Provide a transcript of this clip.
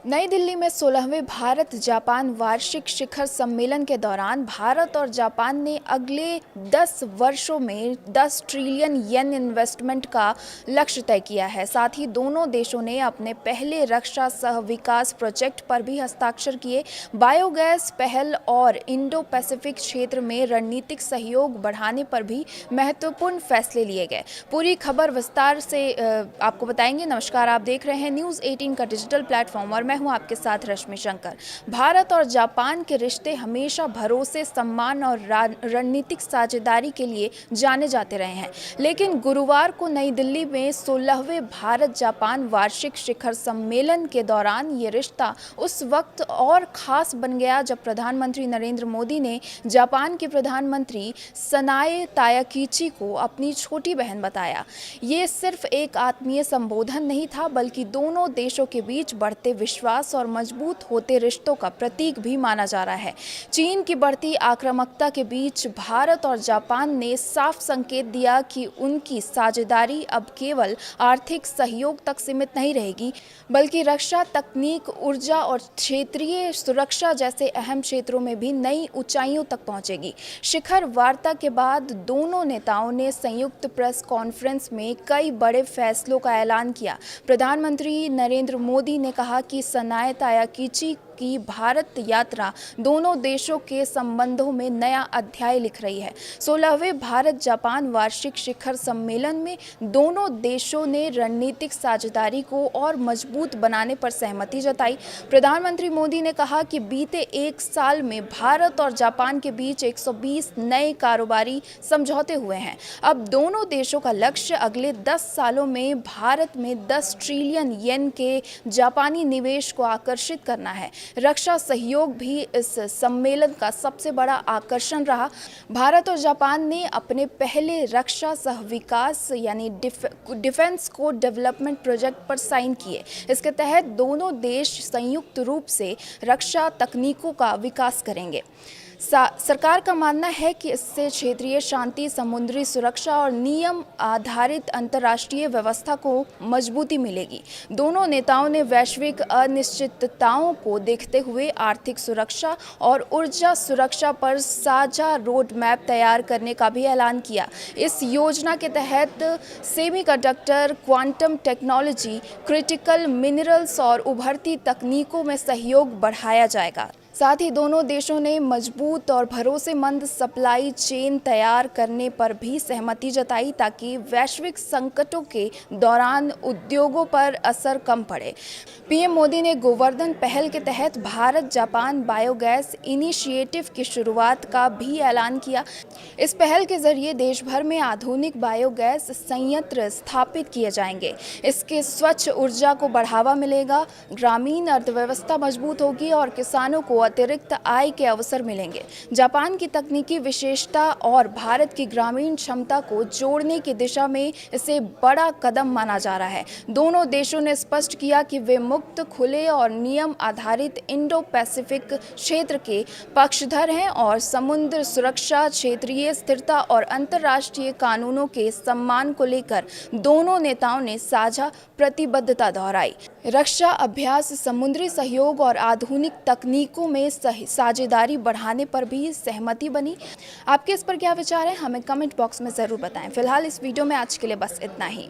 नई दिल्ली में 16वें भारत जापान वार्षिक शिखर सम्मेलन के दौरान भारत और जापान ने अगले 10 वर्षों में 10 ट्रिलियन येन इन्वेस्टमेंट का लक्ष्य तय किया है। साथ ही दोनों देशों ने अपने पहले रक्षा सह विकास प्रोजेक्ट पर भी हस्ताक्षर किए। बायोगैस पहल और इंडो पैसिफिक क्षेत्र में रणनीतिक सहयोग बढ़ाने पर भी महत्वपूर्ण फैसले लिए गए। पूरी खबर विस्तार से आपको बताएंगे। नमस्कार, आप देख रहे हैं न्यूज़ 18 का डिजिटल प्लेटफॉर्म और मैं हूं आपके साथ रश्मि शंकर। भारत और जापान के रिश्ते हमेशा भरोसे, सम्मान और रणनीतिक साझेदारी के लिए जाने जाते रहे हैं, लेकिन गुरुवार को नई दिल्ली में 16वें भारत जापान वार्षिक शिखर सम्मेलन के दौरान ये रिश्ता उस वक्त और खास बन गया जब प्रधानमंत्री नरेंद्र मोदी ने जापान के प्रधानमंत्री सनाए तायाकीची को अपनी छोटी बहन बताया। ये सिर्फ एक आत्मीय संबोधन नहीं था, बल्कि दोनों देशों के बीच बढ़ते विश्वास और मजबूत होते रिश्तों का प्रतीक भी माना जा रहा है। चीन की बढ़ती आक्रामकता के बीच भारत और जापान ने साफ संकेत दिया कि उनकी साझेदारी अब केवल आर्थिक सहयोग तक सीमित नहीं रहेगी, बल्कि रक्षा, तकनीक, ऊर्जा और क्षेत्रीय सुरक्षा जैसे अहम क्षेत्रों में भी नई ऊंचाइयों तक पहुंचेगी। शिखर वार्ता के बाद दोनों नेताओं ने संयुक्त प्रेस कॉन्फ्रेंस में कई बड़े फैसलों का ऐलान किया। प्रधानमंत्री नरेंद्र मोदी ने कहा कि सनाए तायाकीची की भारत यात्रा दोनों देशों के संबंधों में नया अध्याय लिख रही है। 16वें भारत जापान वार्षिक शिखर सम्मेलन में दोनों देशों ने रणनीतिक साझेदारी को और मजबूत बनाने पर सहमति जताई। प्रधानमंत्री मोदी ने कहा कि बीते एक साल में भारत और जापान के बीच 120 नए कारोबारी समझौते हुए हैं। अब दोनों देशों का लक्ष्य अगले 10 सालों में भारत में 10 ट्रिलियन येन के जापानी निवेश को आकर्षित करना है। रक्षा सहयोग भी इस सम्मेलन का सबसे बड़ा आकर्षण रहा। भारत और जापान ने अपने पहले रक्षा सह विकास यानी डिफेंस को डेवलपमेंट प्रोजेक्ट पर साइन किए। इसके तहत दोनों देश संयुक्त रूप से रक्षा तकनीकों का विकास करेंगे। सरकार का मानना है कि इससे क्षेत्रीय शांति, समुद्री सुरक्षा और नियम आधारित अंतर्राष्ट्रीय व्यवस्था को मजबूती मिलेगी। दोनों नेताओं ने वैश्विक अनिश्चितताओं को देखते हुए आर्थिक सुरक्षा और ऊर्जा सुरक्षा पर साझा रोड मैप तैयार करने का भी ऐलान किया। इस योजना के तहत semiconductor, quantum technology, critical minerals और उभरती तकनीकों में सहयोग बढ़ाया जाएगा। साथ ही दोनों देशों ने मजबूत और भरोसेमंद सप्लाई चेन तैयार करने पर भी सहमति जताई, ताकि वैश्विक संकटों के दौरान उद्योगों पर असर कम पड़े। पीएम मोदी ने गोवर्धन पहल के तहत भारत जापान बायोगैस इनिशिएटिव की शुरुआत का भी ऐलान किया। इस पहल के जरिए देश भर में आधुनिक बायोगैस संयंत्र स्थापित किए जाएंगे। इसके स्वच्छ ऊर्जा को बढ़ावा मिलेगा, ग्रामीण अर्थव्यवस्था मजबूत होगी और किसानों को अतिरिक्त आय के अवसर मिलेंगे। जापान की तकनीकी विशेषता और भारत की ग्रामीण क्षमता को जोड़ने की दिशा में इसे बड़ा कदम माना जा रहा है। दोनों देशों ने स्पष्ट किया कि वे मुक्त, खुले और नियम आधारित इंडो पैसिफिक क्षेत्र के पक्षधर हैं और समुद्र सुरक्षा, क्षेत्रीय स्थिरता और अंतर्राष्ट्रीय कानूनों के सम्मान को लेकर दोनों नेताओं ने साझा प्रतिबद्धता दोहराई। रक्षा अभ्यास, समुद्री सहयोग और आधुनिक तकनीकों में साझेदारी बढ़ाने पर भी सहमति बनी। आपके इस पर क्या विचार है, हमें कमेंट बॉक्स में ज़रूर बताएं। फिलहाल इस वीडियो में आज के लिए बस इतना ही।